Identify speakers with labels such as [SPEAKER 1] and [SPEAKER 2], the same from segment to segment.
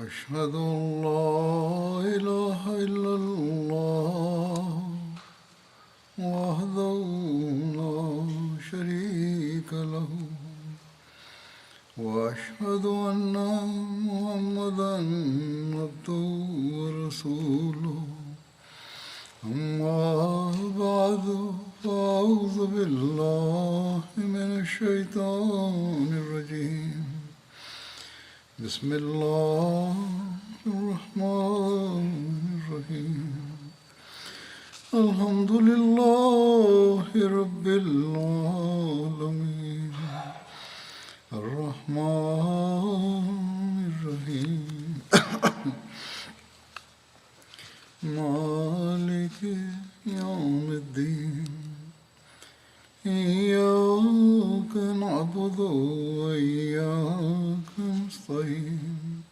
[SPEAKER 1] أشهد أن لا إله إلا الله وحده لا شريك له وأشهد أن محمدا عبده ورسوله أما بعد فأعوذ بالله من الشيطان الرجيم بسم الله الرحمن الرحيم الحمد لله رب العالمين الرحمن الرحيم مالك يوم الدين إياك نعبد وإياك نستعين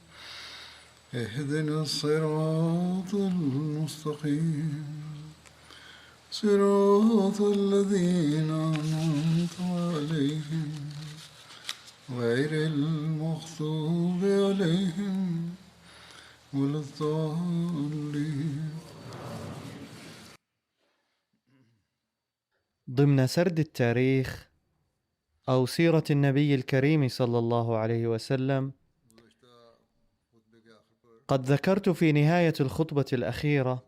[SPEAKER 1] اهدنا الصراط المستقيم صراط الذين أنعمت عليهم غير المغضوب عليهم ولا الضالين.
[SPEAKER 2] ضمن سرد التاريخ أو سيرة النبي الكريم صلى الله عليه وسلم، قد ذكرت في نهاية الخطبة الأخيرة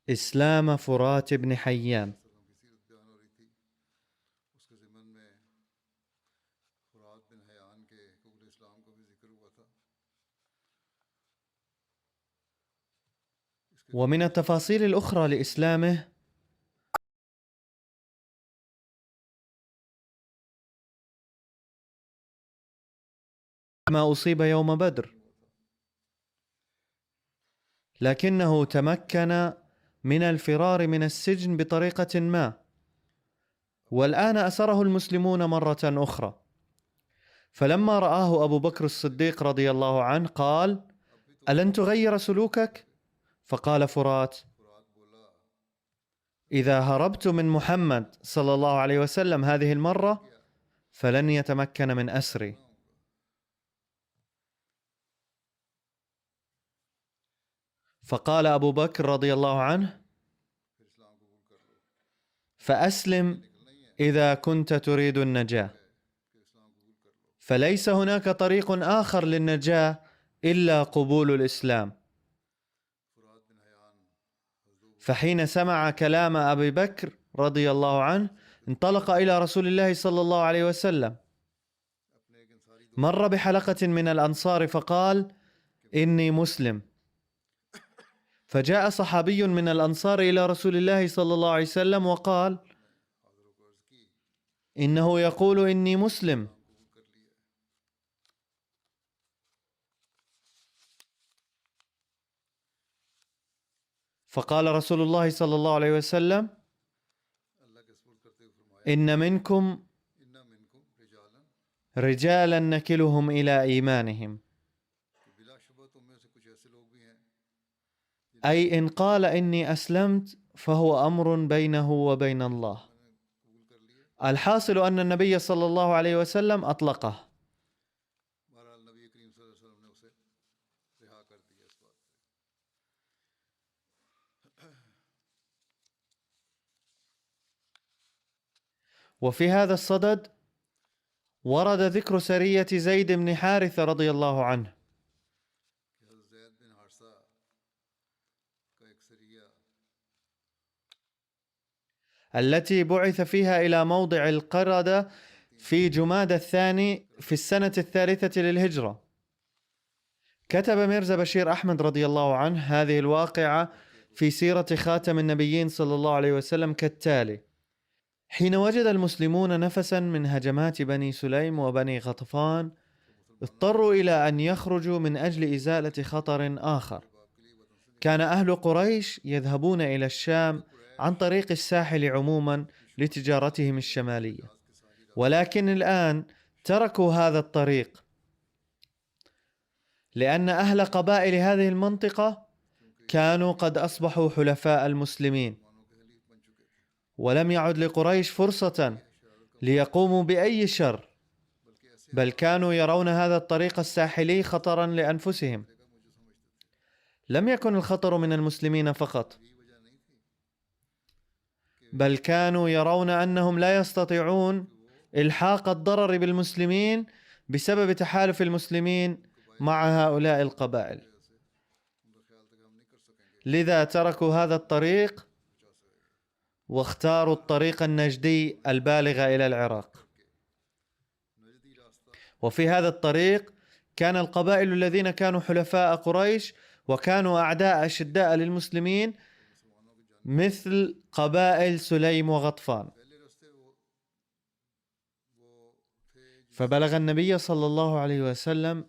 [SPEAKER 2] إسلام فرات بن حيان. ومن التفاصيل الأخرى لإسلامه ما أصيب يوم بدر، لكنه تمكن من الفرار من السجن بطريقة ما، والآن أسره المسلمون مرة أخرى. فلما رآه أبو بكر الصديق رضي الله عنه قال: ألن تغير سلوكك؟ فقال فرات: إذا هربت من محمد صلى الله عليه وسلم هذه المرة فلن يتمكن من أسري. فقال أبو بكر رضي الله عنه: فأسلم إذا كنت تريد النجاة، فليس هناك طريق آخر للنجاة إلا قبول الإسلام. فحين سمع كلام أبي بكر رضي الله عنه انطلق إلى رسول الله صلى الله عليه وسلم، مر بحلقة من الأنصار فقال: إني مسلم. فجاء صحابي من الأنصار إلى رسول الله صلى الله عليه وسلم وقال: إنه يقول إني مسلم. فقال رسول الله صلى الله عليه وسلم: إن منكم رجالا نكلهم إلى إيمانهم، أي إن قال إني أسلمت فهو أمر بينه وبين الله. الحاصل أن النبي صلى الله عليه وسلم أطلقه. وفي هذا الصدد ورد ذكر سرية زيد بن حارثة رضي الله عنه، التي بعث فيها إلى موضع القردة في جمادى الثاني في السنة 3 للهجرة. كتب ميرزا بشير أحمد رضي الله عنه هذه الواقعة في سيرة خاتم النبيين صلى الله عليه وسلم كالتالي: حين وجد المسلمون نفسا من هجمات بني سليم وبني غطفان اضطروا إلى أن يخرجوا من أجل إزالة خطر آخر. كان أهل قريش يذهبون إلى الشام عن طريق الساحل عموما لتجارتهم الشمالية، ولكن الآن تركوا هذا الطريق لأن أهل قبائل هذه المنطقة كانوا قد أصبحوا حلفاء المسلمين، ولم يعد لقريش فرصة ليقوموا بأي شر، بل كانوا يرون هذا الطريق الساحلي خطرا لأنفسهم. لم يكن الخطر من المسلمين فقط، بل كانوا يرون أنهم لا يستطيعون إلحاق الضرر بالمسلمين بسبب تحالف المسلمين مع هؤلاء القبائل، لذا تركوا هذا الطريق واختاروا الطريق النجدي البالغ إلى العراق. وفي هذا الطريق كان القبائل الذين كانوا حلفاء قريش وكانوا أعداء أشداء للمسلمين مثل قبائل سليم وغطفان. فبلغ النبي صلى الله عليه وسلم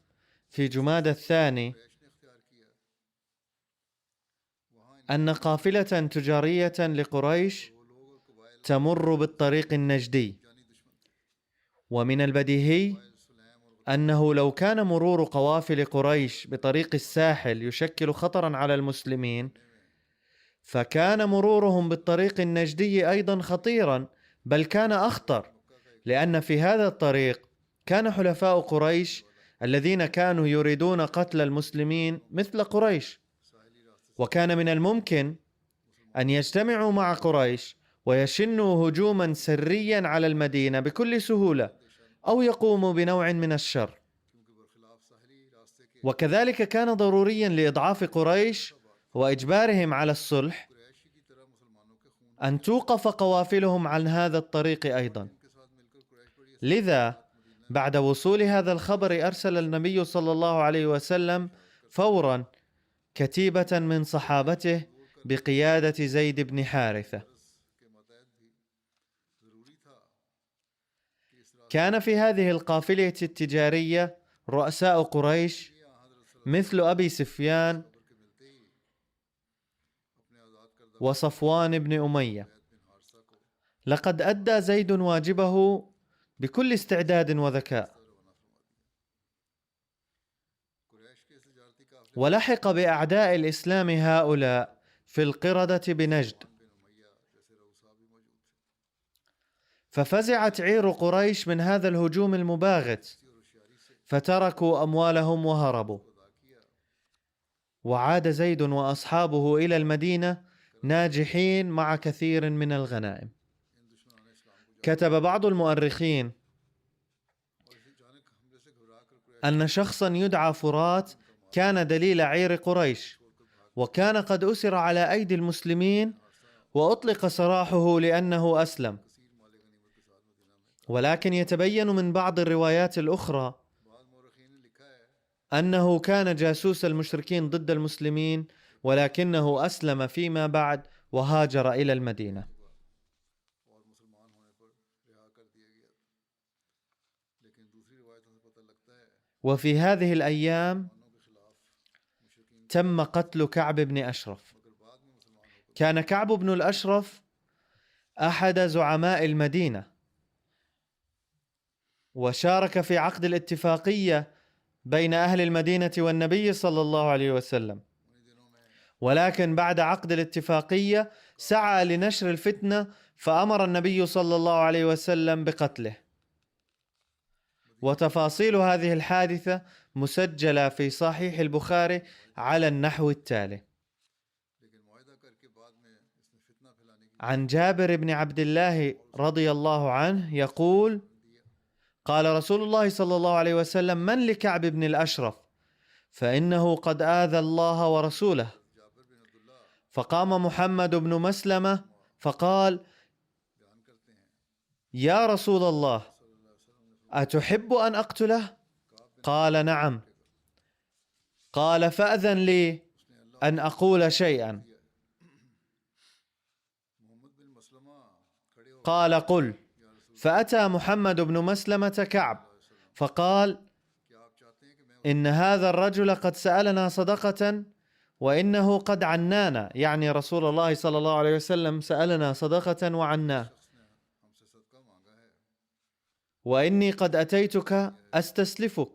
[SPEAKER 2] في جمادى الثاني أن قافلة تجارية لقريش تمر بالطريق النجدي، ومن البديهي أنه لو كان مرور قوافل قريش بطريق الساحل يشكل خطرا على المسلمين، فكان مرورهم بالطريق النجدي أيضا خطيرا، بل كان أخطر، لأن في هذا الطريق كان حلفاء قريش الذين كانوا يريدون قتل المسلمين مثل قريش، وكان من الممكن أن يجتمعوا مع قريش ويشنوا هجوما سريا على المدينة بكل سهولة، أو يقوموا بنوع من الشر. وكذلك كان ضروريا لإضعاف قريش وإجبارهم على الصلح أن توقف قوافلهم عن هذا الطريق أيضا. لذا بعد وصول هذا الخبر أرسل النبي صلى الله عليه وسلم فورا كتيبة من صحابته بقيادة زيد بن حارثة. كان في هذه القافلة التجارية رؤساء قريش مثل أبي سفيان وصفوان بن أمية. لقد أدى زيد واجبه بكل استعداد وذكاء، ولحق بأعداء الإسلام هؤلاء في القردة بنجد، ففزعت عير قريش من هذا الهجوم المباغت، فتركوا أموالهم وهربوا. وعاد زيد وأصحابه إلى المدينة ناجحين مع كثير من الغنائم. كتب بعض المؤرخين أن شخصا يدعى فرات كان دليل عير قريش، وكان قد أسر على أيدي المسلمين وأطلق سراحه لأنه أسلم. ولكن يتبين من بعض الروايات الأخرى أنه كان جاسوس المشركين ضد المسلمين، ولكنه أسلم فيما بعد وهاجر إلى المدينة. وفي هذه الأيام تم قتل كعب بن أشرف. كان كعب بن الأشرف أحد زعماء المدينة، وشارك في عقد الاتفاقية بين أهل المدينة والنبي صلى الله عليه وسلم، ولكن بعد عقد الاتفاقية سعى لنشر الفتنة، فأمر النبي صلى الله عليه وسلم بقتله. وتفاصيل هذه الحادثة مسجلة في صحيح البخاري على النحو التالي: عن جابر بن عبد الله رضي الله عنه يقول: قال رسول الله صلى الله عليه وسلم: من لكعب بن الأشرف؟ فإنه قد آذى الله ورسوله. فقام محمد بن مسلمة فقال: يا رسول الله، أتحب أن أقتله؟ قال: نعم. قال: فأذن لي أن أقول شيئا. قال: قل. فأتى محمد بن مسلمة كعب فقال: إن هذا الرجل قد سألنا صدقة وإنه قد عنانا، يعني رسول الله صلى الله عليه وسلم سألنا صدقة وعناه، وإني قد أتيتك أستسلفك.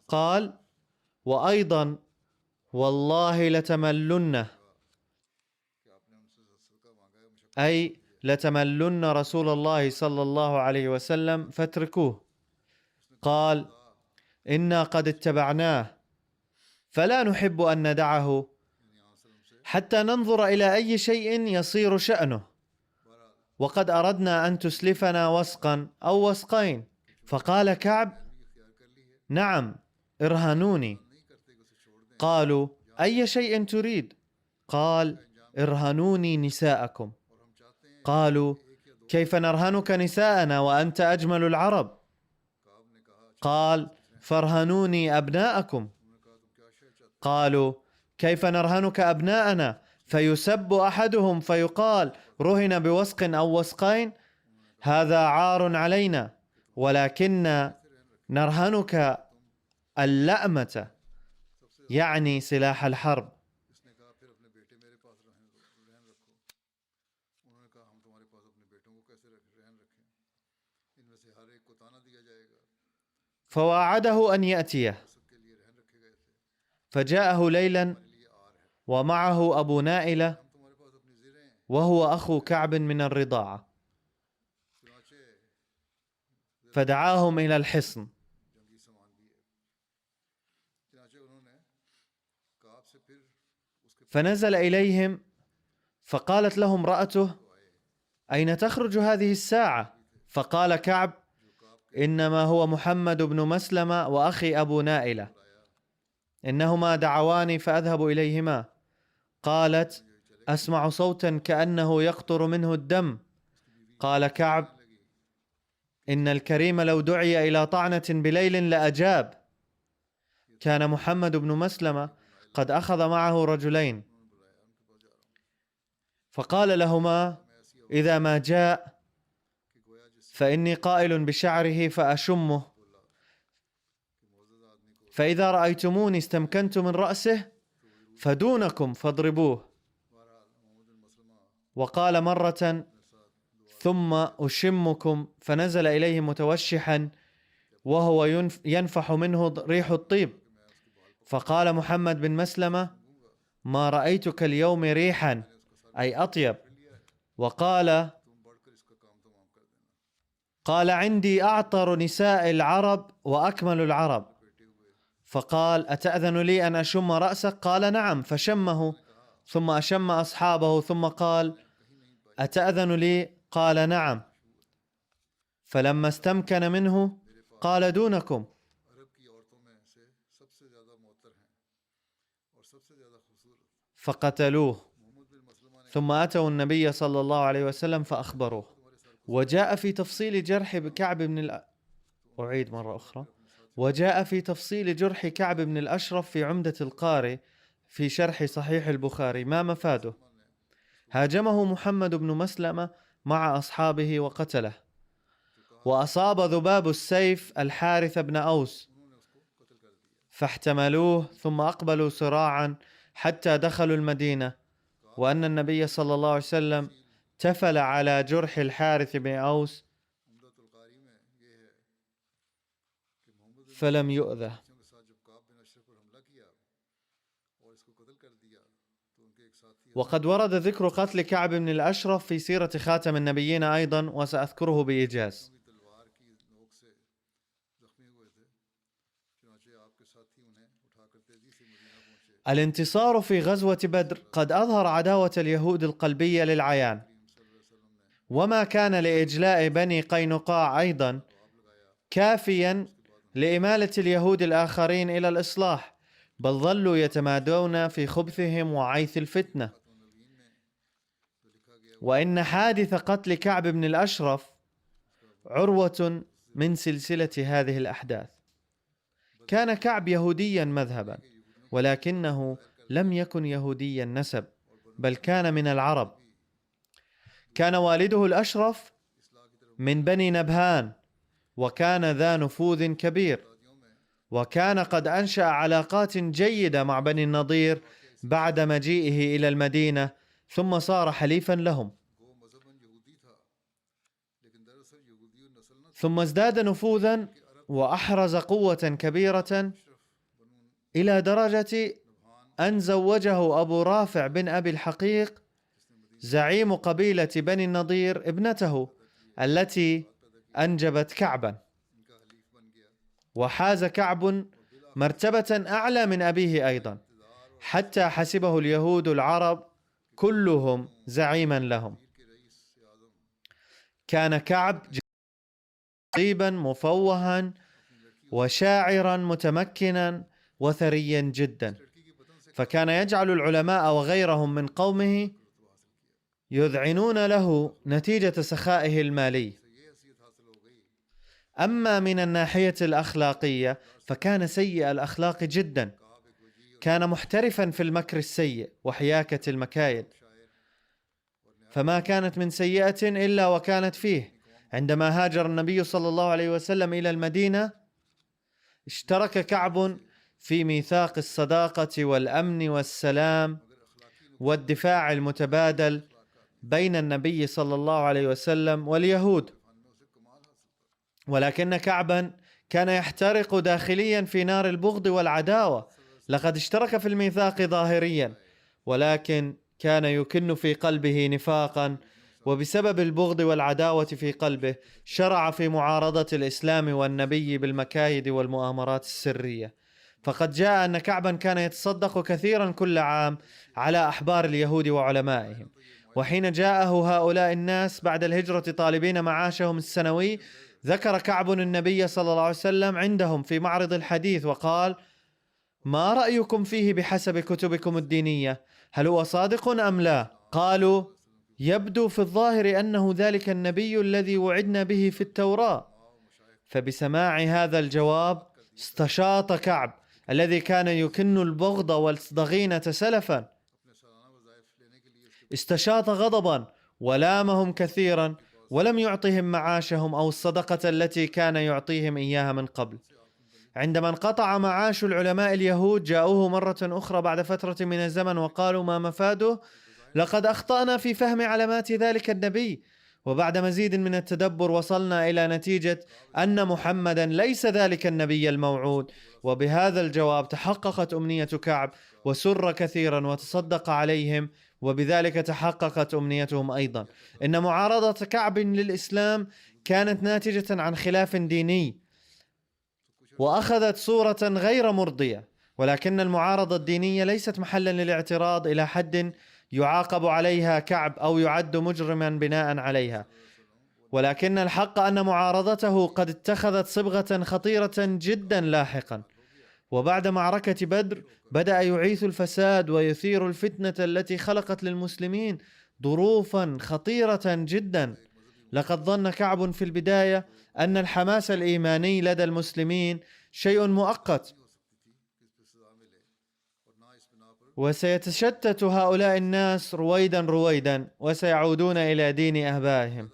[SPEAKER 2] قال: وأيضا والله لتملنه، أي لتملن رسول الله صلى الله عليه وسلم فاتركوه. قال: إنا قد اتبعناه فلا نحب أن ندعه حتى ننظر إلى أي شيء يصير شأنه، وقد أردنا أن تسلفنا وسقا أو وسقين. فقال كعب: نعم، ارهنوني. قالوا: أي شيء تريد؟ قال: ارهنوني نساءكم. قالوا: كيف نرهنك نساءنا وأنت أجمل العرب؟ قال: فارهنوني أبناءكم. قالوا: كيف نرهنك أبناءنا فيسب أحدهم فيقال رهن بوسق أو وسقين؟ هذا عار علينا، ولكن نرهنك اللأمة، يعني سلاح الحرب. فواعده أن يأتيه، فجاءه ليلا ومعه أبو نائلة وهو أخو كعب من الرضاعة، فدعاهم إلى الحصن. فنزل إليهم، فقالت له امرأته: أين تخرج هذه الساعة؟ فقال كعب: إنما هو محمد بن مسلمة وأخي أبو نائلة، إنهما دعواني فأذهب إليهما. قالت: أسمع صوتا كأنه يقطر منه الدم. قال كعب: إن الكريم لو دعي إلى طعنة بليل لأجاب. كان محمد بن مسلمة قد أخذ معه رجلين، فقال لهما: إذا ما جاء فإني قائل بشعره فأشمه، فإذا رأيتموني استمكنت من رأسه فدونكم فاضربوه. وقال مرة: ثم أشمكم، فنزل إليه متوشحا وهو ينفح منه ريح الطيب. فقال محمد بن مسلمة: ما رأيتك اليوم ريحا، أي أطيب. وقال: عندي أعطر نساء العرب وأكمل العرب. فقال: أتأذن لي أن أشم رأسك؟ قال: نعم. فشمه، ثم أشم أصحابه، ثم قال: أتأذن لي؟ قال: نعم. فلما استمكن منه قال: دونكم. فقتلوه، ثم أتوا النبي صلى الله عليه وسلم فأخبروه. وجاء في تفصيل جرح كعب بن أعيد مرة أخرى. وجاء في تفصيل جرح كعب بن الأشرف في عمدة القاري في شرح صحيح البخاري ما مفاده. هاجمه محمد بن مسلمة مع أصحابه وقتله، وأصاب ذباب السيف الحارث بن أوس، فاحتملوه ثم أقبلوا سراعا حتى دخلوا المدينة، وأن النبي صلى الله عليه وسلم تفل على جرح الحارث بن أوس فلم يؤذه. وقد ورد ذكر قتل كعب بن الأشرف في سيرة خاتم النبيين أيضا، وسأذكره بإيجاز. الانتصار في غزوة بدر قد أظهر عداوة اليهود القلبية للعيان، وما كان لإجلاء بني قينقاع أيضا كافيا لإمالة اليهود الآخرين إلى الإصلاح، بل ظلوا يتمادون في خبثهم وعيث الفتنة. وإن حادث قتل كعب بن الأشرف عروة من سلسلة هذه الأحداث. كان كعب يهوديا مذهبا، ولكنه لم يكن يهوديا نسب، بل كان من العرب. كان والده الأشرف من بني نبهان، وكان ذا نفوذ كبير، وكان قد أنشأ علاقات جيدة مع بني النضير بعد مجيئه إلى المدينة، ثم صار حليفا لهم، ثم ازداد نفوذا وأحرز قوة كبيرة إلى درجة أن زوجه أبو رافع بن أبي الحقيق زعيم قبيلة بني النضير ابنته التي أنجبت كعبا. وحاز كعب مرتبة أعلى من أبيه أيضا، حتى حسبه اليهود العرب كلهم زعيما لهم. كان كعب طيبا مفوها وشاعرا متمكنا وثريا جدا، فكان يجعل العلماء وغيرهم من قومه يذعنون له نتيجة سخائه المالي. أما من الناحية الأخلاقية فكان سيء الأخلاق جدا، كان محترفا في المكر السيء وحياكة المكايد، فما كانت من سيئة إلا وكانت فيه. عندما هاجر النبي صلى الله عليه وسلم إلى المدينة اشترك كعب في ميثاق الصداقة والأمن والسلام والدفاع المتبادل بين النبي صلى الله عليه وسلم واليهود، ولكن كعبا كان يحترق داخليا في نار البغض والعداوة. لقد اشترك في الميثاق ظاهريا، ولكن كان يكن في قلبه نفاقا، وبسبب البغض والعداوة في قلبه شرع في معارضة الإسلام والنبي بالمكايد والمؤامرات السرية. فقد جاء أن كعبا كان يتصدق كثيرا كل عام على أحبار اليهود وعلمائهم، وحين جاءه هؤلاء الناس بعد الهجرة طالبين معاشهم السنوي ذكر كعب النبي صلى الله عليه وسلم عندهم في معرض الحديث وقال: ما رأيكم فيه بحسب كتبكم الدينية؟ هل هو صادق أم لا؟ قالوا: يبدو في الظاهر أنه ذلك النبي الذي وعدنا به في التوراة. فبسماع هذا الجواب استشاط كعب الذي كان يكن البغض والضغينة سلفا، استشاط غضبا ولامهم كثيرا، ولم يعطهم معاشهم أو الصدقة التي كان يعطيهم إياها من قبل. عندما انقطع معاش العلماء اليهود جاءوه مرة أخرى بعد فترة من الزمن وقالوا: ما مفاده؟ لقد أخطأنا في فهم علامات ذلك النبي، وبعد مزيد من التدبر وصلنا إلى نتيجة أن محمدا ليس ذلك النبي الموعود. وبهذا الجواب تحققت أمنية كعب وسر كثيرا وتصدق عليهم، وبذلك تحققت أمنيتهم أيضا. إن معارضة كعب للإسلام كانت ناتجة عن خلاف ديني وأخذت صورة غير مرضية، ولكن المعارضة الدينية ليست محلا للاعتراض إلى حد يعاقب عليها كعب أو يعد مجرما بناء عليها، ولكن الحق أن معارضته قد اتخذت صبغة خطيرة جدا لاحقا. وبعد معركة بدر بدأ يعيث الفساد ويثير الفتنة التي خلقت للمسلمين ظروفا خطيرة جدا. لقد ظن كعب في البداية أن الحماس الإيماني لدى المسلمين شيء مؤقت، وسيتشتت هؤلاء الناس رويدا رويدا وسيعودون إلى دين آبائهم.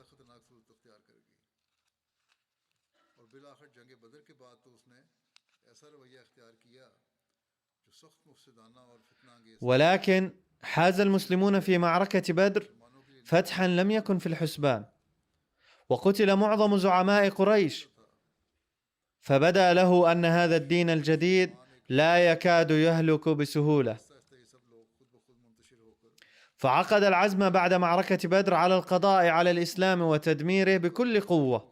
[SPEAKER 2] ولكن حاز المسلمون في معركة بدر فتحا لم يكن في الحسبان، وقتل معظم زعماء قريش، فبدا له أن هذا الدين الجديد لا يكاد يهلك بسهولة، فعقد العزم بعد معركة بدر على القضاء على الإسلام وتدميره بكل قوة.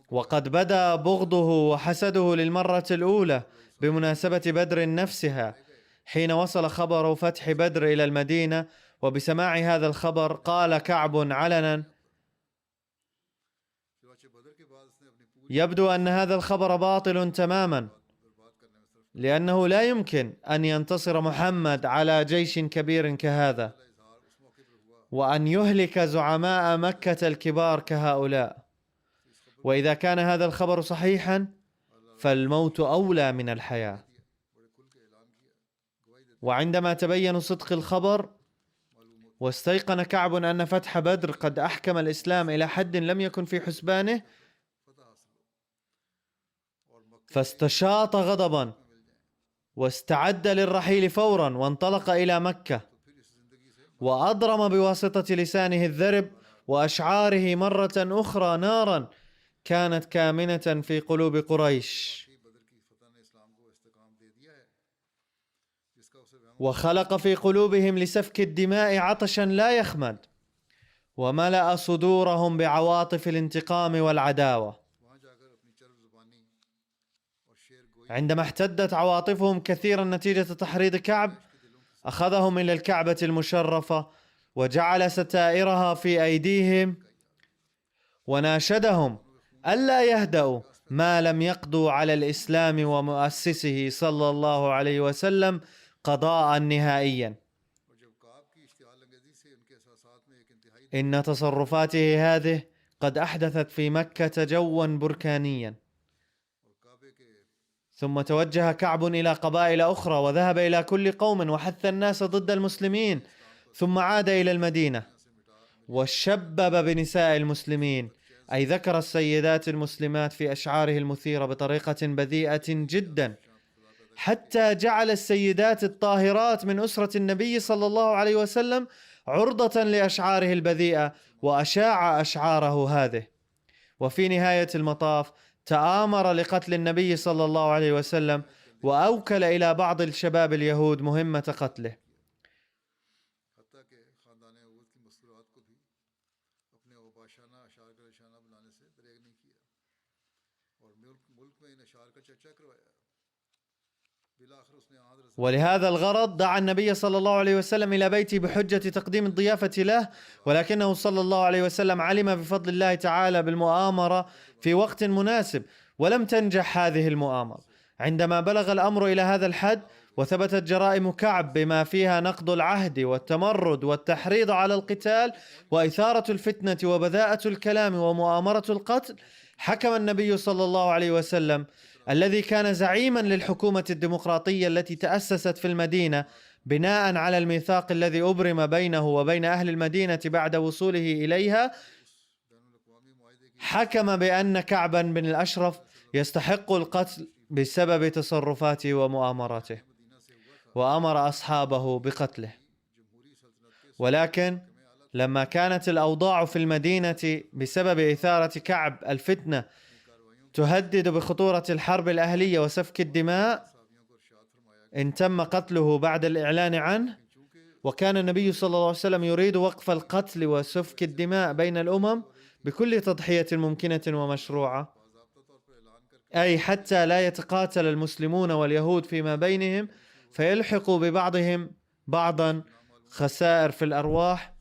[SPEAKER 2] وقد بدا بغضه وحسده للمرة الأولى بمناسبة بدر نفسها حين وصل خبر فتح بدر إلى المدينة. وبسماع هذا الخبر قال كعب علنا: يبدو أن هذا الخبر باطل تماما، لأنه لا يمكن أن ينتصر محمد على جيش كبير كهذا وأن يهلك زعماء مكة الكبار كهؤلاء. وإذا كان هذا الخبر صحيحا فالموت أولى من الحياة. وعندما تبين صدق الخبر واستيقن كعب أن فتح بدر قد أحكم الإسلام إلى حد لم يكن في حسبانه، فاستشاط غضبا واستعد للرحيل فورا وانطلق إلى مكة، وأضرم بواسطة لسانه الذرب وأشعاره مرة أخرى نارا كانت كامنة في قلوب قريش، وخلق في قلوبهم لسفك الدماء عطشا لا يخمد، وملأ صدورهم بعواطف الانتقام والعداوة. عندما احتدت عواطفهم كثيرا نتيجة تحريض كعب، أخذهم إلى الكعبة المشرفة وجعل ستائرها في أيديهم وناشدهم ألا يهدأوا ما لم يقضوا على الإسلام ومؤسسه صلى الله عليه وسلم قضاء نهائيا. إن تصرفاته هذه قد أحدثت في مكة جوا بركانيا. ثم توجه كعب إلى قبائل أخرى وذهب إلى كل قوم وحث الناس ضد المسلمين، ثم عاد إلى المدينة وشبب بنساء المسلمين، أي ذكر السيدات المسلمات في أشعاره المثيرة بطريقة بذيئة جدا، حتى جعل السيدات الطاهرات من أسرة النبي صلى الله عليه وسلم عرضة لأشعاره البذيئة وأشاع أشعاره هذه. وفي نهاية المطاف تآمر لقتل النبي صلى الله عليه وسلم وأوكل إلى بعض الشباب اليهود مهمة قتله. ولهذا الغرض دعا النبي صلى الله عليه وسلم إلى بيته بحجة تقديم الضيافة له، ولكنه صلى الله عليه وسلم علم بفضل الله تعالى بالمؤامرة في وقت مناسب، ولم تنجح هذه المؤامرة. عندما بلغ الأمر إلى هذا الحد وثبتت جرائم كعب بما فيها نقض العهد والتمرد والتحريض على القتال وإثارة الفتنة وبذاءة الكلام ومؤامرة القتل، حكم النبي صلى الله عليه وسلم الذي كان زعيما للحكومة الديمقراطية التي تأسست في المدينة بناء على الميثاق الذي أبرم بينه وبين أهل المدينة بعد وصوله إليها، حكم بأن كعبا بن الأشرف يستحق القتل بسبب تصرفاته ومؤامراته، وأمر أصحابه بقتله. ولكن لما كانت الأوضاع في المدينة بسبب إثارة كعب الفتنة تهدد بخطورة الحرب الأهلية وسفك الدماء، إن تم قتله بعد الإعلان عنه، وكان النبي صلى الله عليه وسلم يريد وقف القتل وسفك الدماء بين الأمم بكل تضحية ممكنة ومشروعة، أي حتى لا يتقاتل المسلمون واليهود فيما بينهم فيلحقوا ببعضهم بعضا خسائر في الأرواح.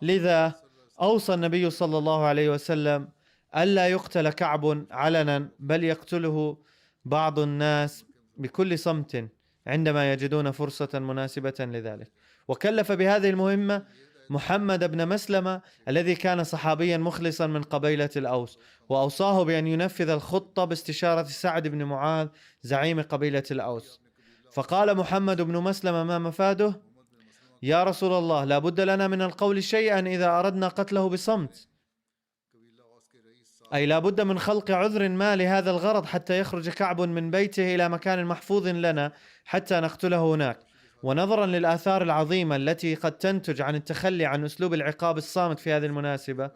[SPEAKER 2] لذا أوصى النبي صلى الله عليه وسلم ألا يقتل كعب علنا، بل يقتله بعض الناس بكل صمت عندما يجدون فرصة مناسبة لذلك. وكلف بهذه المهمة محمد بن مسلمة الذي كان صحابيا مخلصا من قبيلة الأوس، وأوصاه بأن ينفذ الخطة باستشارة سعد بن معاذ زعيم قبيلة الأوس. فقال محمد بن مسلمة: ما مفاده؟ يا رسول الله، لا بد لنا من القول شيئا إذا أردنا قتله بصمت، أي لا بد من خلق عذر ما لهذا الغرض حتى يخرج كعب من بيته إلى مكان محفوظ لنا حتى نقتله هناك. ونظرا للآثار العظيمة التي قد تنتج عن التخلي عن أسلوب العقاب الصامت في هذه المناسبة،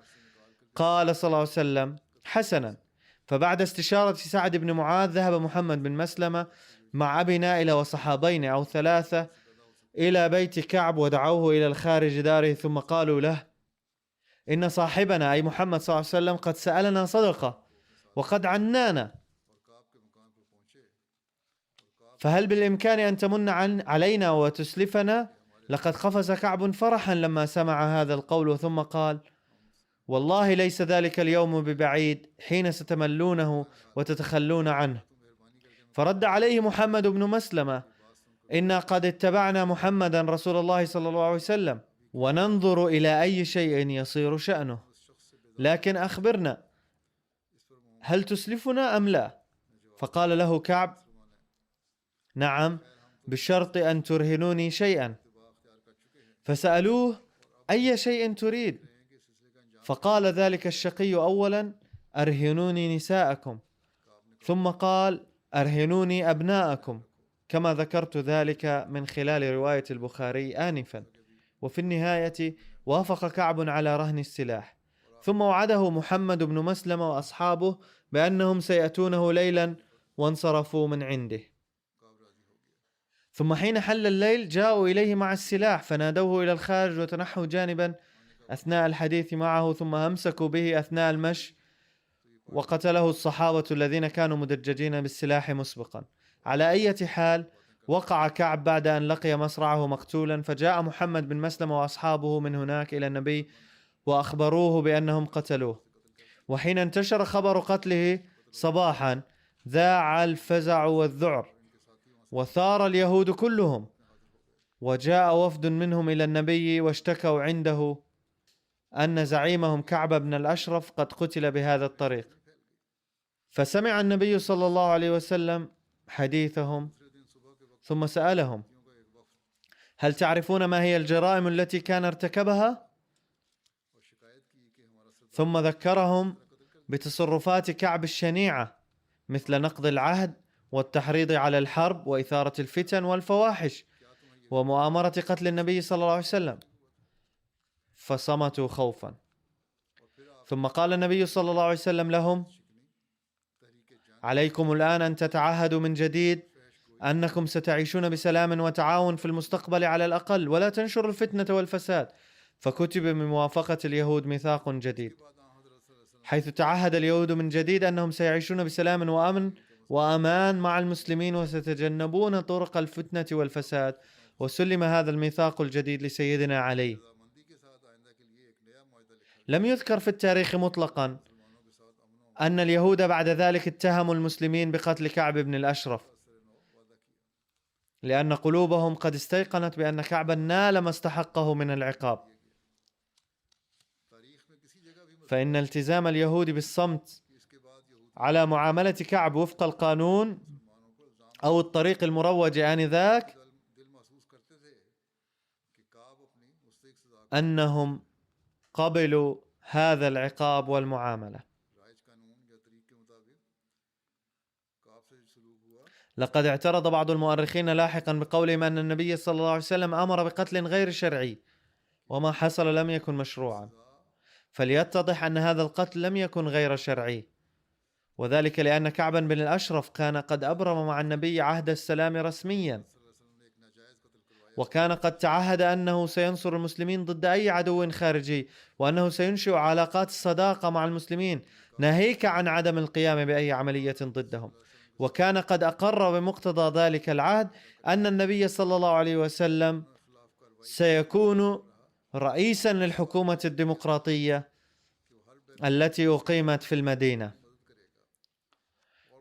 [SPEAKER 2] قال صلى الله عليه وسلم: حسنا. فبعد استشارة سعد بن معاذ ذهب محمد بن مسلمة مع أبي نائلة وصحابين أو ثلاثة إلى بيت كعب ودعوه إلى الخارج داره، ثم قالوا له: إن صاحبنا أي محمد صلى الله عليه وسلم قد سألنا صدقة وقد عنانا، فهل بالإمكان أن تمن علينا وتسلفنا؟ لقد قفز كعب فرحا لما سمع هذا القول، ثم قال: والله ليس ذلك اليوم ببعيد حين ستملونه وتتخلون عنه. فرد عليه محمد بن مسلمة: إنا قد اتبعنا محمدا رسول الله صلى الله عليه وسلم وننظر إلى أي شيء يصير شأنه، لكن أخبرنا هل تسلفنا أم لا؟ فقال له كعب: نعم، بشرط أن ترهنوني شيئا. فسألوه: أي شيء تريد؟ فقال ذلك الشقي أولا: أرهنوني نساءكم، ثم قال: أرهنوني أبناءكم، كما ذكرت ذلك من خلال رواية البخاري آنفا. وفي النهاية وافق كعب على رهن السلاح، ثم وعده محمد بن مسلمة وأصحابه بأنهم سيأتونه ليلا، وانصرفوا من عنده. ثم حين حل الليل جاءوا إليه مع السلاح فنادوه إلى الخارج وتنحوا جانبا أثناء الحديث معه، ثم أمسكوا به أثناء المشي وقتله الصحابة الذين كانوا مدججين بالسلاح مسبقا. على أي حال، وقع كعب بعد أن لقي مصرعه مقتولا، فجاء محمد بن مسلمة وأصحابه من هناك إلى النبي وأخبروه بأنهم قتلوه. وحين انتشر خبر قتله صباحا ذاع الفزع والذعر، وثار اليهود كلهم، وجاء وفد منهم إلى النبي واشتكوا عنده أن زعيمهم كعب بن الأشرف قد قتل بهذا الطريق. فسمع النبي صلى الله عليه وسلم حديثهم، ثم سألهم: هل تعرفون ما هي الجرائم التي كان ارتكبها؟ ثم ذكرهم بتصرفات كعب الشنيعة، مثل نقض العهد والتحريض على الحرب وإثارة الفتن والفواحش ومؤامرة قتل النبي صلى الله عليه وسلم، فصمتوا خوفا. ثم قال النبي صلى الله عليه وسلم لهم: عليكم الآن أن تتعهدوا من جديد أنكم ستعيشون بسلام وتعاون في المستقبل على الأقل، ولا تنشروا الفتنة والفساد. فكتب من موافقة اليهود ميثاق جديد، حيث تعهد اليهود من جديد أنهم سيعيشون بسلام وأمن وأمان مع المسلمين وستتجنبون طرق الفتنة والفساد. وسلم هذا الميثاق الجديد لسيدنا علي. لم يذكر في التاريخ مطلقا أن اليهود بعد ذلك اتهموا المسلمين بقتل كعب بن الأشرف، لأن قلوبهم قد استيقنت بأن كعبا نال ما استحقه من العقاب. فإن التزام اليهود بالصمت على معاملة كعب وفق القانون أو الطريق المروج آنذاك أنهم قبلوا هذا العقاب والمعاملة. لقد اعترض بعض المؤرخين لاحقا بقولهم أن النبي صلى الله عليه وسلم أمر بقتل غير شرعي، وما حصل لم يكن مشروعا. فليتضح أن هذا القتل لم يكن غير شرعي، وذلك لأن كعبا بن الأشرف كان قد أبرم مع النبي عهد السلام رسميا، وكان قد تعهد أنه سينصر المسلمين ضد أي عدو خارجي، وأنه سينشئ علاقات الصداقة مع المسلمين ناهيك عن عدم القيام بأي عملية ضدهم. وكان قد أقر بمقتضى ذلك العهد أن النبي صلى الله عليه وسلم سيكون رئيسا للحكومة الديمقراطية التي أقيمت في المدينة،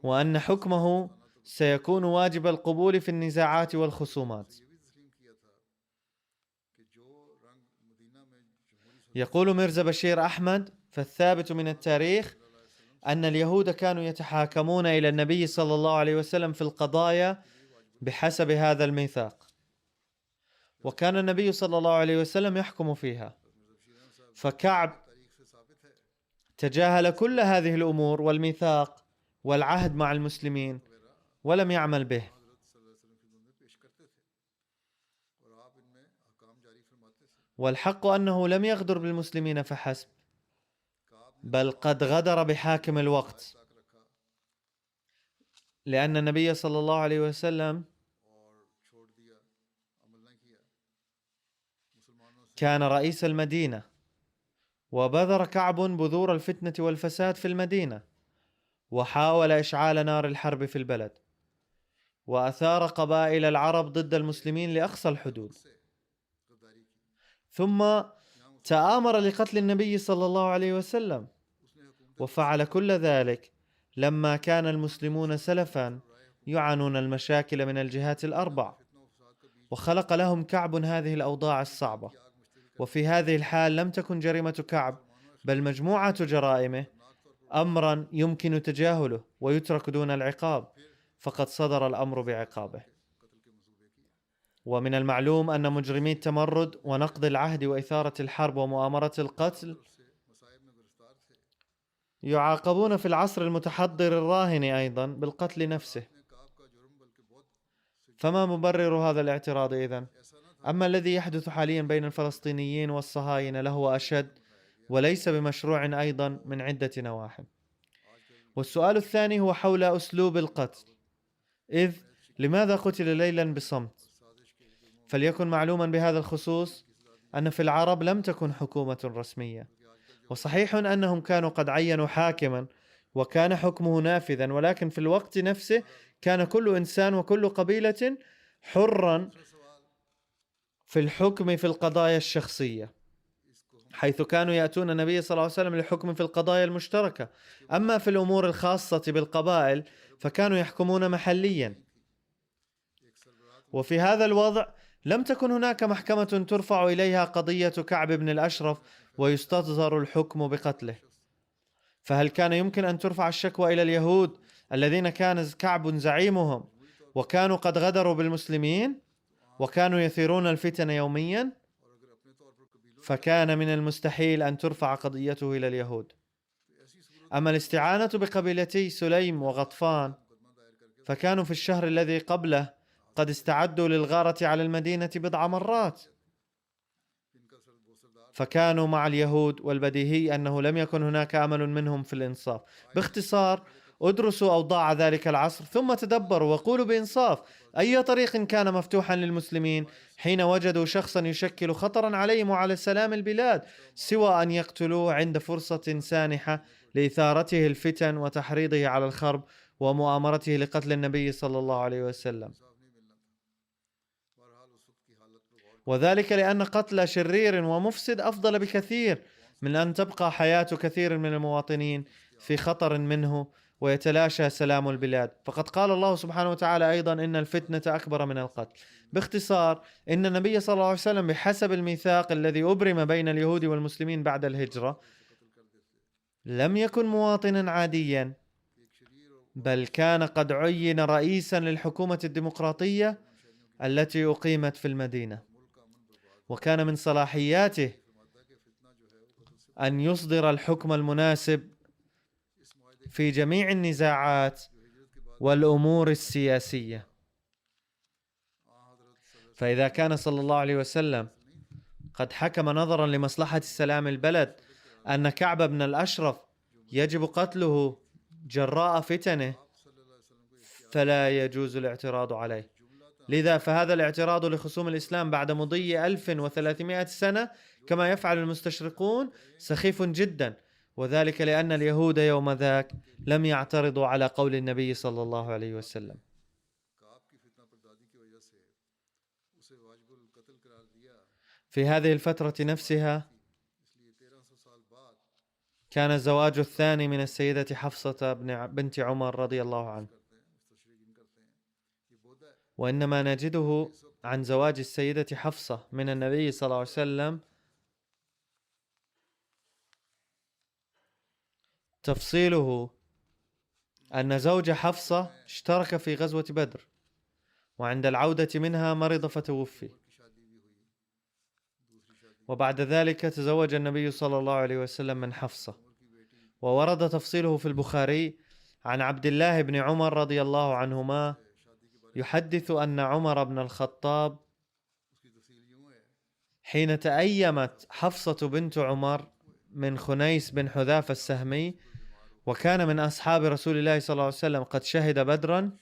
[SPEAKER 2] وأن حكمه سيكون واجب القبول في النزاعات والخصومات. يقول ميرزا بشير أحمد: فالثابت من التاريخ أن اليهود كانوا يتحاكمون إلى النبي صلى الله عليه وسلم في القضايا بحسب هذا الميثاق، وكان النبي صلى الله عليه وسلم يحكم فيها. فكعب تجاهل كل هذه الأمور والميثاق والعهد مع المسلمين ولم يعمل به. والحق أنه لم يغدر بالمسلمين فحسب، بل قد غدر بحاكم الوقت، لأن النبي صلى الله عليه وسلم كان رئيس المدينة، وبذر كعب بذور الفتنة والفساد في المدينة، وحاول إشعال نار الحرب في البلد، وأثار قبائل العرب ضد المسلمين لأقصى الحدود، ثم تآمر لقتل النبي صلى الله عليه وسلم، وفعل كل ذلك لما كان المسلمون سلفا يعانون المشاكل من الجهات الأربع، وخلق لهم كعب هذه الأوضاع الصعبة. وفي هذه الحال لم تكن جريمة كعب بل مجموعة جرائمه أمرا يمكن تجاهله ويترك دون العقاب، فقد صدر الأمر بعقابه. ومن المعلوم أن مجرمي التمرد ونقض العهد وإثارة الحرب ومؤامرة القتل يعاقبون في العصر المتحضر الراهن أيضا بالقتل نفسه. فما مبرر هذا الاعتراض إذن؟ أما الذي يحدث حاليا بين الفلسطينيين والصهاينة لهو أشد وليس بمشروع أيضا من عدة نواحي. والسؤال الثاني هو حول أسلوب القتل، إذ لماذا قتل ليلا بصمت؟ فليكن معلوما بهذا الخصوص أن في العرب لم تكن حكومة رسمية، وصحيح أنهم كانوا قد عينوا حاكما وكان حكمه نافذا، ولكن في الوقت نفسه كان كل إنسان وكل قبيلة حرا في الحكم في القضايا الشخصية، حيث كانوا يأتون النبي صلى الله عليه وسلم للحكم في القضايا المشتركة. أما في الأمور الخاصة بالقبائل فكانوا يحكمون محليا. وفي هذا الوضع لم تكن هناك محكمة ترفع إليها قضية كعب بن الأشرف ويستصدر الحكم بقتله. فهل كان يمكن أن ترفع الشكوى إلى اليهود الذين كان كعب زعيمهم وكانوا قد غدروا بالمسلمين وكانوا يثيرون الفتن يوميا؟ فكان من المستحيل أن ترفع قضيته إلى اليهود. أما الاستعانة بقبيلتي سليم وغطفان فكانوا في الشهر الذي قبله قد استعدوا للغارة على المدينة بضع مرات، فكانوا مع اليهود، والبديهي أنه لم يكن هناك أمل منهم في الإنصاف. باختصار، ادرسوا أوضاع ذلك العصر ثم تدبروا وقولوا بإنصاف أي طريق كان مفتوحا للمسلمين حين وجدوا شخصا يشكل خطرا عليهم وعلى سلام البلاد، سوى أن يقتلوه عند فرصة سانحة لإثارته الفتن وتحريضه على الخرب ومؤامرته لقتل النبي صلى الله عليه وسلم. وذلك لأن قتل شرير ومفسد أفضل بكثير من أن تبقى حياة كثير من المواطنين في خطر منه ويتلاشى سلام البلاد. فقد قال الله سبحانه وتعالى أيضا إن الفتنة أكبر من القتل. باختصار، إن النبي صلى الله عليه وسلم بحسب الميثاق الذي أبرم بين اليهود والمسلمين بعد الهجرة لم يكن مواطنا عاديا، بل كان قد عين رئيسا للحكومة الديمقراطية التي أقيمت في المدينة، وكان من صلاحياته أن يصدر الحكم المناسب في جميع النزاعات والأمور السياسية. فإذا كان صلى الله عليه وسلم قد حكم نظرا لمصلحة سلام البلد أن كعب بن الأشرف يجب قتله جراء فتنه، فلا يجوز الاعتراض عليه. لذا فهذا الاعتراض لخصوم الإسلام بعد مضي 1300 سنة كما يفعل المستشرقون سخيف جدا، وذلك لأن اليهود يوم ذاك لم يعترضوا على قول النبي صلى الله عليه وسلم. في هذه الفترة نفسها كان الزواج الثاني من السيدة حفصة بنت عمر رضي الله عنه، وإنما نجده عن زواج السيدة حفصة من النبي صلى الله عليه وسلم تفصيله أن زوج حفصة اشترك في غزوة بدر، وعند العودة منها مرض فتوفي، وبعد ذلك تزوج النبي صلى الله عليه وسلم من حفصة. وورد تفصيله في البخاري عن عبد الله بن عمر رضي الله عنهما يحدث أن عمر بن الخطاب حين تأيمت حفصة بنت عمر من خنيس بن حذافة السهمي، وكان من أصحاب رسول الله صلى الله عليه وسلم قد شهد بدرا،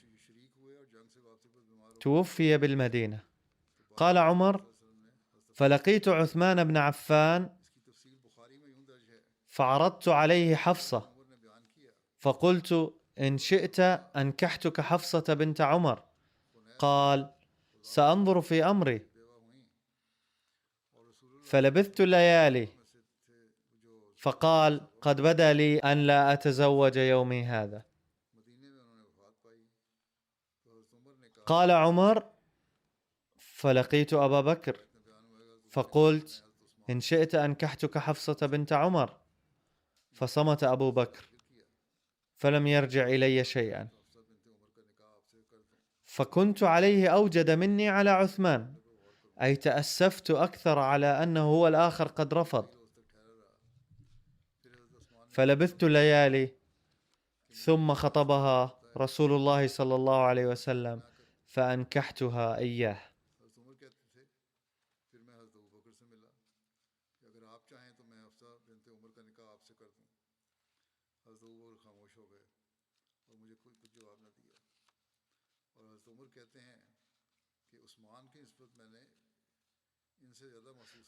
[SPEAKER 2] توفي بالمدينة. قال عمر: فلقيت عثمان بن عفان فعرضت عليه حفصة فقلت: إن شئت أنكحتك حفصة بنت عمر. قال: سأنظر في أمري. فلبثت الليالي، فقال: قد بدا لي أن لا أتزوج يومي هذا. قال عمر: فلقيت أبا بكر فقلت: إن شئت أنكحتك حفصة بنت عمر. فصمت أبو بكر فلم يرجع إلي شيئا، فكنت عليه أوجد مني على عثمان، أي تأسفت أكثر على أنه هو الآخر قد رفض. فلبثت الليالي، ثم خطبها رسول الله صلى الله عليه وسلم فأنكحتها إياه.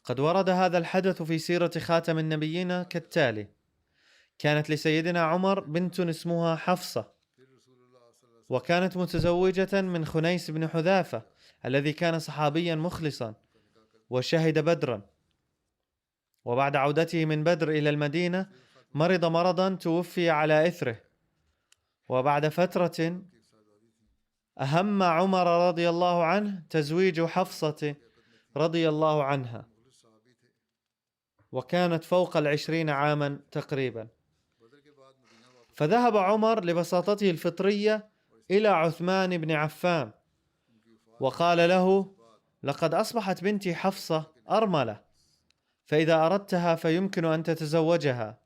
[SPEAKER 2] قد ورد هذا الحدث في سيرة خاتم النبيين كالتالي: كانت لسيدنا عمر بنت اسمها حفصة، وكانت متزوجة من خنيس بن حذافة الذي كان صحابيا مخلصا وشهد بدرا. وبعد عودته من بدر إلى المدينة مرض مرضا توفي على إثره. وبعد فترة أهم عمر رضي الله عنه تزويج حفصة رضي الله عنها، وكانت فوق 20 عاما تقريبا. فذهب عمر لبساطته الفطرية إلى عثمان بن عفان وقال له: لقد أصبحت بنتي حفصة أرملة، فإذا أردتها فيمكن أن تتزوجها.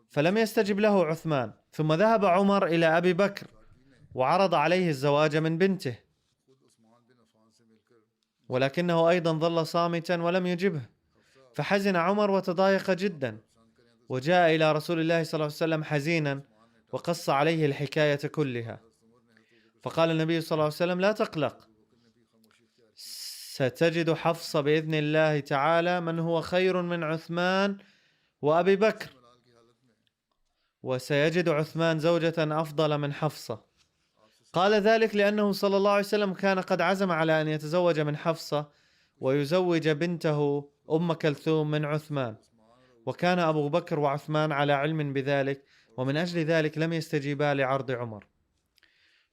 [SPEAKER 2] فلم يستجب له عثمان، ثم ذهب عمر إلى أبي بكر وعرض عليه الزواج من بنته، ولكنه أيضا ظل صامتا ولم يجبه. فحزن عمر وتضايق جدا، وجاء إلى رسول الله صلى الله عليه وسلم حزينا وقص عليه الحكاية كلها. فقال النبي صلى الله عليه وسلم: لا تقلق، ستجد حفصة بإذن الله تعالى من هو خير من عثمان وأبي بكر، وسيجد عثمان زوجة أفضل من حفصة. قال ذلك لأنه صلى الله عليه وسلم كان قد عزم على أن يتزوج من حفصة ويزوج بنته أم كلثوم من عثمان، وكان أبو بكر وعثمان على علم بذلك، ومن أجل ذلك لم يستجيبا لعرض عمر.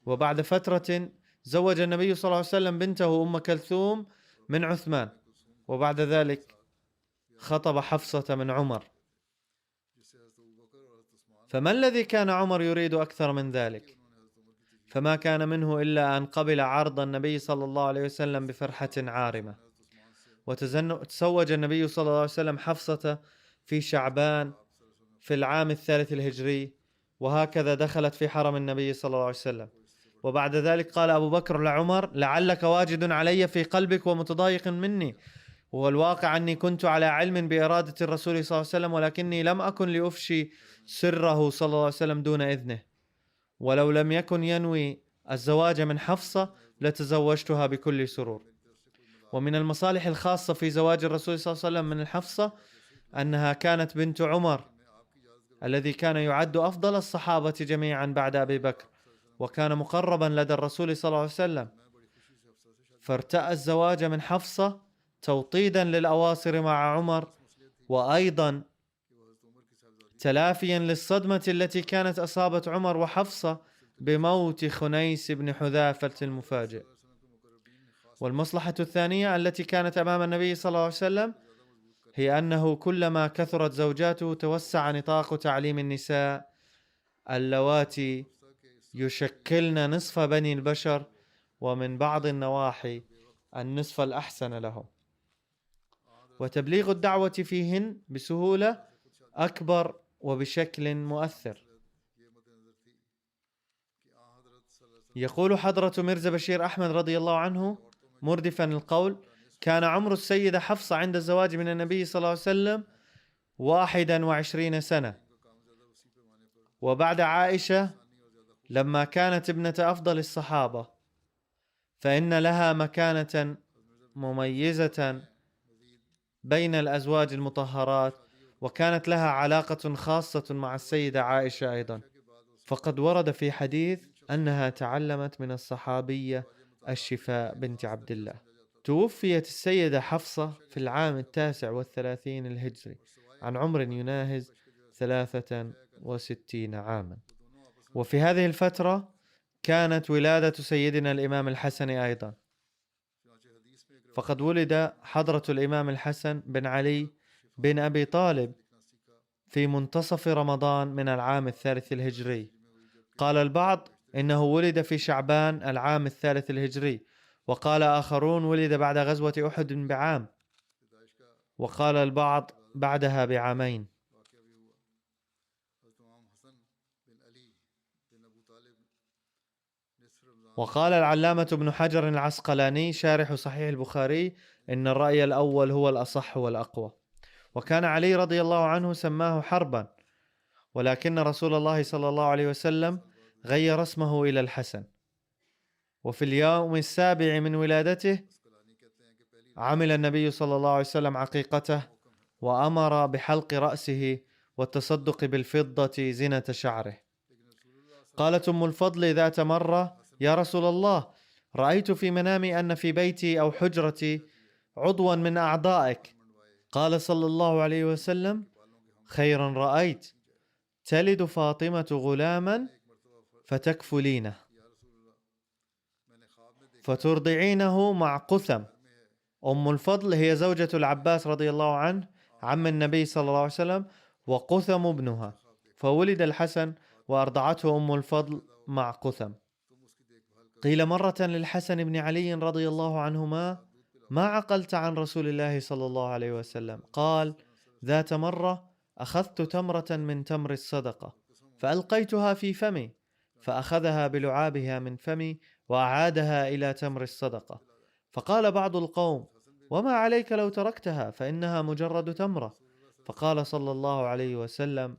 [SPEAKER 2] وبعد فترة زوج النبي صلى الله عليه وسلم بنته أم كلثوم من عثمان، وبعد ذلك خطب حفصة من عمر. فما الذي كان عمر يريد أكثر من ذلك؟ فما كان منه إلا أن قبل عرض النبي صلى الله عليه وسلم بفرحة عارمة. وتزوج النبي صلى الله عليه وسلم حفصة في شعبان في العام 3 الهجري، وهكذا دخلت في حرم النبي صلى الله عليه وسلم. وبعد ذلك قال أبو بكر لعمر: لعلك واجد علي في قلبك ومتضايق مني، والواقع أني كنت على علم بإرادة الرسول صلى الله عليه وسلم، ولكني لم أكن لأفشي سره صلى الله عليه وسلم دون إذنه، ولو لم يكن ينوي الزواج من حفصة لتزوجتها بكل سرور. ومن المصالح الخاصة في زواج الرسول صلى الله عليه وسلم من الحفصة أنها كانت بنت عمر الذي كان يعد أفضل الصحابة جميعا بعد أبي بكر، وكان مقربا لدى الرسول صلى الله عليه وسلم، فارتأى الزواج من حفصة توطيدا للأواصر مع عمر، وأيضا تلافيا للصدمة التي كانت أصابت عمر وحفصة بموت خنيس بن حذافة المفاجئ. والمصلحة الثانية التي كانت أمام النبي صلى الله عليه وسلم هي أنه كلما كثرت زوجاته توسع نطاق تعليم النساء اللواتي يشكلن نصف بني البشر، ومن بعض النواحي النصف الأحسن لهم، وتبليغ الدعوة فيهن بسهولة أكبر وبشكل مؤثر. يقول حضرة ميرزا بشير أحمد رضي الله عنه مردفا القول: كان عمر السيدة حفصة عند الزواج من النبي صلى الله عليه وسلم 21 سنة، وبعد عائشة لما كانت ابنة أفضل الصحابة، فإن لها مكانة مميزة بين الأزواج المطهرات، وكانت لها علاقة خاصة مع السيدة عائشة أيضا، فقد ورد في حديث أنها تعلمت من الصحابية الشفاء بنت عبد الله. توفيت السيدة حفصة في العام 39 الهجري عن عمر يناهز 63 عاما. وفي هذه الفترة كانت ولادة سيدنا الإمام الحسن أيضا، فقد ولد حضرة الإمام الحسن بن علي بن أبي طالب في منتصف رمضان من العام 3 الهجري. قال البعض إنه ولد في شعبان العام 3 الهجري، وقال آخرون ولد بعد غزوة أحد بعام، وقال البعض بعدها بعامين. وقال العلامة ابن حجر العسقلاني شارح صحيح البخاري إن الرأي الأول هو الأصح والأقوى. وكان علي رضي الله عنه سماه حربا، ولكن رسول الله صلى الله عليه وسلم غير اسمه إلى الحسن. وفي اليوم 7 من ولادته عمل النبي صلى الله عليه وسلم عقيقته، وأمر بحلق رأسه والتصدق بالفضة زينة شعره. قالت أم الفضل ذات مرة: يا رسول الله، رأيت في منامي أن في بيتي أو حجرتي عضوا من أعضائك. قال صلى الله عليه وسلم: خيرا رأيت، تلد فاطمة غلاما فتكفلينه فترضعينه مع قثم. أم الفضل هي زوجة العباس رضي الله عنه عم النبي صلى الله عليه وسلم، وقثم ابنها، فولد الحسن وأرضعته أم الفضل مع قثم. قيل مرة للحسن بن علي رضي الله عنهما: ما عقلت عن رسول الله صلى الله عليه وسلم؟ قال: ذات مرة أخذت تمرة من تمر الصدقة فألقيتها في فمي، فأخذها بلعابها من فمي وأعادها إلى تمر الصدقة. فقال بعض القوم: وما عليك لو تركتها فإنها مجرد تمرة؟ فقال صلى الله عليه وسلم: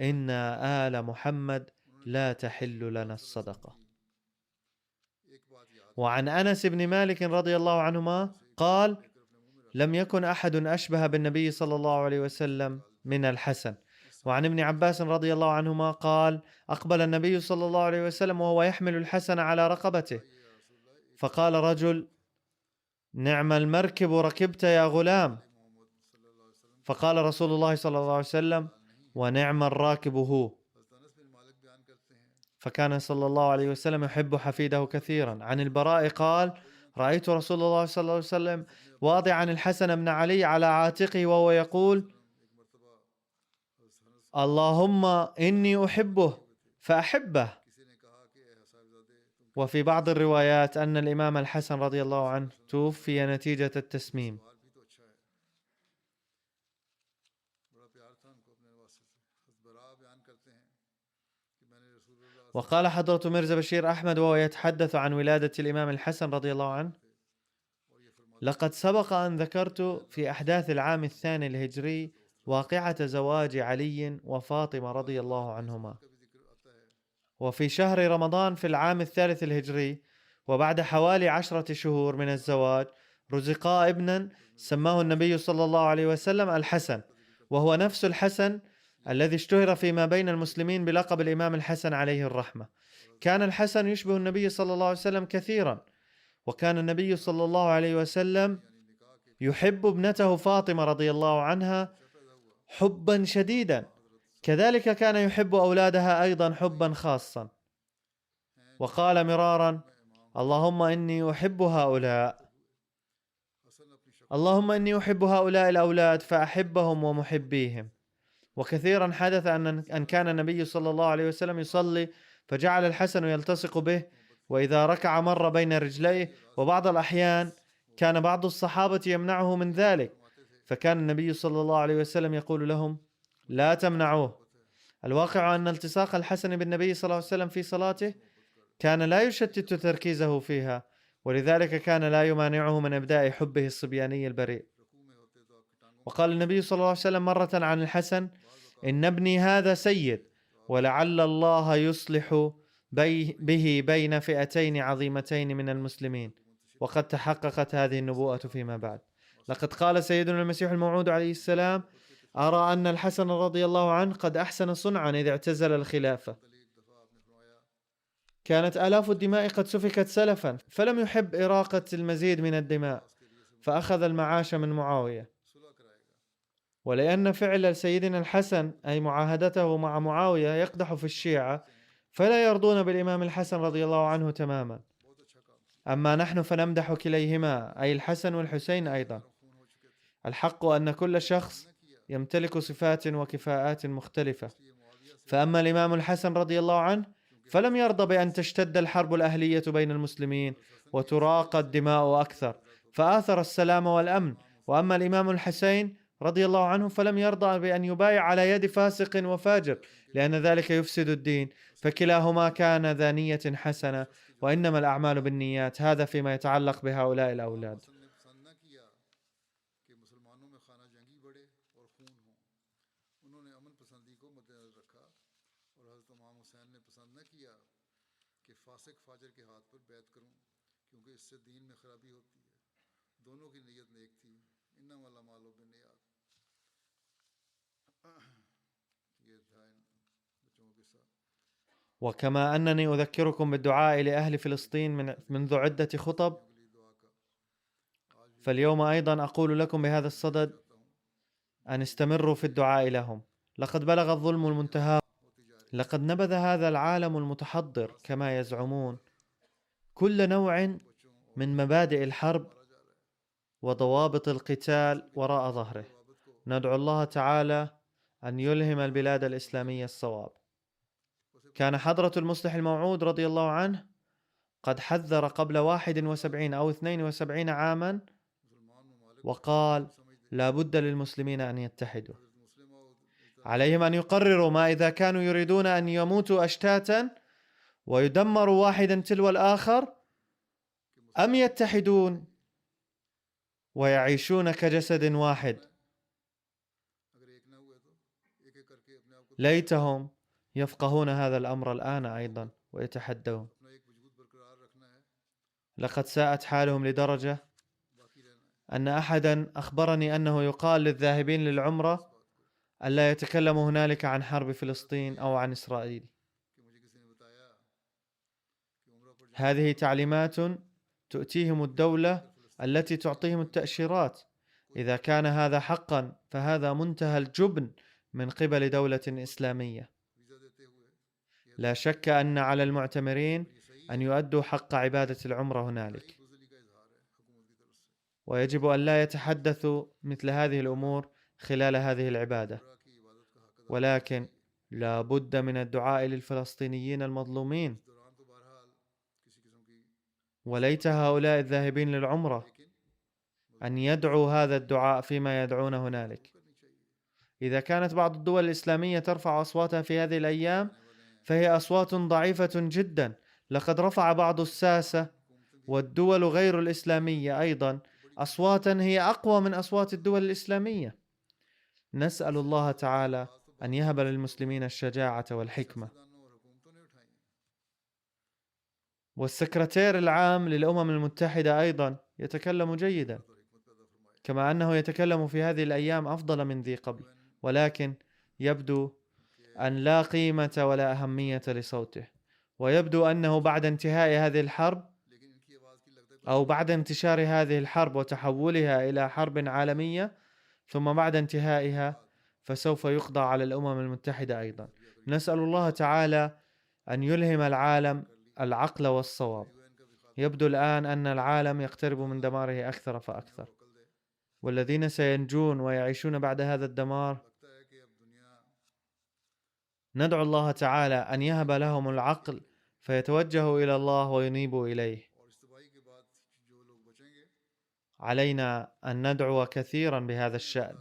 [SPEAKER 2] إن آل محمد لا تحل لنا الصدقة. وعن أنس بن مالك رضي الله عنهما قال: لم يكن أحد أشبه بالنبي صلى الله عليه وسلم من الحسن. وعن ابن عباس رضي الله عنهما قال: أقبل النبي صلى الله عليه وسلم وهو يحمل الحسن على رقبته، فقال رجل: نعم المركب ركبت يا غلام. فقال رسول الله صلى الله عليه وسلم: ونعم الراكب هو. فكان صلى الله عليه وسلم يحب حفيده كثيرا. عن البراء قال: رأيت رسول الله صلى الله عليه وسلم واضعا الحسن بن علي على عاتقه وهو يقول: اللهم إني أحبه فأحبه. وفي بعض الروايات أن الإمام الحسن رضي الله عنه توفي نتيجة التسميم. وقال حضرة ميرزا بشير أحمد وهو يتحدث عن ولادة الإمام الحسن رضي الله عنه: لقد سبق أن ذكرت في أحداث العام الثاني الهجري واقعة زواج علي وفاطمة رضي الله عنهما. وفي شهر رمضان في العام الثالث الهجري، وبعد حوالي 10 شهور من الزواج، رزقا ابنا سماه النبي صلى الله عليه وسلم الحسن، وهو نفس الحسن الذي اشتهر فيما بين المسلمين بلقب الإمام الحسن عليه الرحمة. كان الحسن يشبه النبي صلى الله عليه وسلم كثيرا، وكان النبي صلى الله عليه وسلم يحب ابنته فاطمة رضي الله عنها حبا شديدا، كذلك كان يحب أولادها أيضا حبا خاصا. وقال مرارا: اللهم إني أحب هؤلاء، اللهم إني أحب هؤلاء الأولاد فأحبهم ومحبيهم. وكثيرا حدث أن كان النبي صلى الله عليه وسلم يصلي فجعل الحسن يلتصق به، وإذا ركع مر بين رجليه، وبعض الأحيان كان بعض الصحابة يمنعه من ذلك، فكان النبي صلى الله عليه وسلم يقول لهم: لا تمنعوه. الواقع أن التصاق الحسن بالنبي صلى الله عليه وسلم في صلاته كان لا يشتت تركيزه فيها، ولذلك كان لا يمانعه من إبداء حبه الصبياني البريء. وقال النبي صلى الله عليه وسلم مرة عن الحسن: إن ابني هذا سيد، ولعل الله يصلح به بين فئتين عظيمتين من المسلمين. وقد تحققت هذه النبوءة فيما بعد. لقد قال سيدنا المسيح الموعود عليه السلام: أرى أن الحسن رضي الله عنه قد أحسن صنعا إذ اعتزل الخلافة. كانت آلاف الدماء قد سفكت سلفا، فلم يحب إراقة المزيد من الدماء، فأخذ المعاش من معاوية. ولأن فعل سيدنا الحسن أي معاهدته مع معاوية يقدح في الشيعة، فلا يرضون بالإمام الحسن رضي الله عنه تماما. أما نحن فنمدح كليهما، أي الحسن والحسين أيضا. الحق أن كل شخص يمتلك صفات وكفاءات مختلفة. فأما الإمام الحسن رضي الله عنه فلم يرضى بأن تشتد الحرب الأهلية بين المسلمين وتراق الدماء أكثر، فآثر السلام والأمن. وأما الإمام الحسين رضي الله عنه فلم يرضى بأن يبايع على يد فاسق وفاجر، لأن ذلك يفسد الدين. فكلاهما كان ذا نية حسنة، وإنما الأعمال بالنيات. هذا فيما يتعلق بهؤلاء الأولاد. وكما أنني أذكركم بالدعاء لأهل فلسطين منذ عدة خطب، فاليوم أيضا أقول لكم بهذا الصدد أن استمروا في الدعاء لهم. لقد بلغ الظلم المنتهى، لقد نبذ هذا العالم المتحضر كما يزعمون كل نوع من مبادئ الحرب وضوابط القتال وراء ظهره. ندعو الله تعالى أن يلهم البلاد الإسلامية الصواب. كان حضرة المصلح الموعود رضي الله عنه قد حذر قبل 71 أو 72 عاما وقال: لا بد للمسلمين أن يتحدوا، عليهم أن يقرروا ما إذا كانوا يريدون أن يموتوا أشتاتا ويدمروا واحدا تلو الآخر، أم يتحدون ويعيشون كجسد واحد. ليتهم يفقهون هذا الأمر الآن أيضا ويتحدون. لقد ساءت حالهم لدرجة أن أحدا أخبرني أنه يقال للذاهبين للعمرة ألا يتكلموا هنالك عن حرب فلسطين أو عن إسرائيل. هذه تعليمات تؤتيهم الدولة التي تعطيهم التأشيرات. إذا كان هذا حقا فهذا منتهى الجبن من قبل دولة إسلامية. لا شك أن على المعتمرين أن يؤدوا حق عبادة العمرة هنالك، ويجب أن لا يتحدثوا مثل هذه الأمور خلال هذه العبادة، ولكن لا بد من الدعاء للفلسطينيين المظلومين. وليت هؤلاء الذاهبين للعمرة أن يدعوا هذا الدعاء فيما يدعون هنالك. إذا كانت بعض الدول الإسلامية ترفع أصواتها في هذه الأيام فهي أصوات ضعيفة جدا. لقد رفع بعض الساسة والدول غير الإسلامية أيضا أصواتا هي أقوى من أصوات الدول الإسلامية. نسأل الله تعالى أن يهب للمسلمين الشجاعة والحكمة. والسكرتير العام للأمم المتحدة أيضا يتكلم جيدا، كما أنه يتكلم في هذه الأيام أفضل من ذي قبل، ولكن يبدو أن لا قيمة ولا أهمية لصوته. ويبدو أنه بعد انتهاء هذه الحرب أو بعد انتشار هذه الحرب وتحولها إلى حرب عالمية، ثم بعد انتهائها فسوف يقضى على الأمم المتحدة أيضا. نسأل الله تعالى أن يلهم العالم العقل والصواب. يبدو الآن أن العالم يقترب من دماره أكثر فأكثر، والذين سينجون ويعيشون بعد هذا الدمار ندعو الله تعالى أن يهب لهم العقل فيتوجهوا إلى الله وينيبوا إليه. علينا أن ندعو كثيرا بهذا الشأن.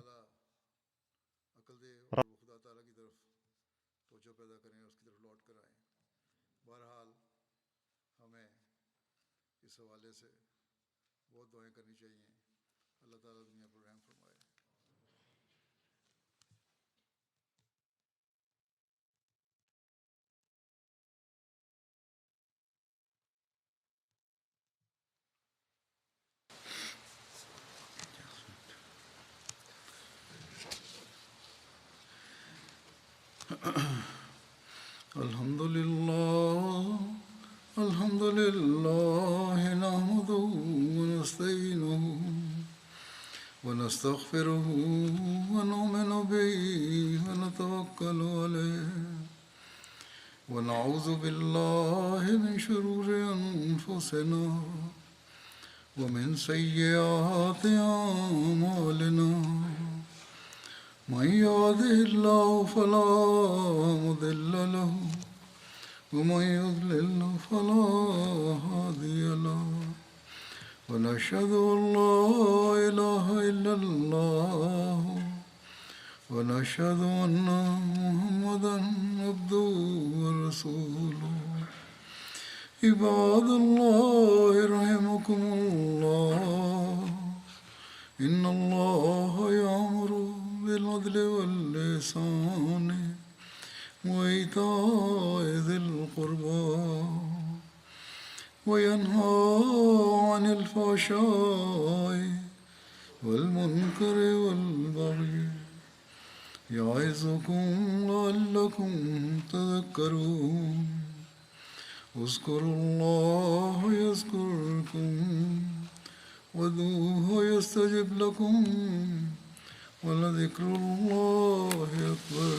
[SPEAKER 1] الحمد لله نحمده ونستعينه ونستغفره ونؤمن به ونتوكل عليه ونعوذ بالله من شرور أنفسنا ومن سيئات أعمالنا. من يهده الله فلا مضل له ومن يضلل فلا هادي له ونشهد أن لا إله إلا الله ونشهد أن محمدا عبده ورسوله. عباد الله رحمكم الله، إن الله يأمر بالعدل والإحسان وإيتاء ذي القربى وينهى عن الفحشاء والمنكر والبغي يعظكم لعلكم تذكرون اذكروا الله يذكركم وادعوه يستجب لكم ولذكر الله أكبر.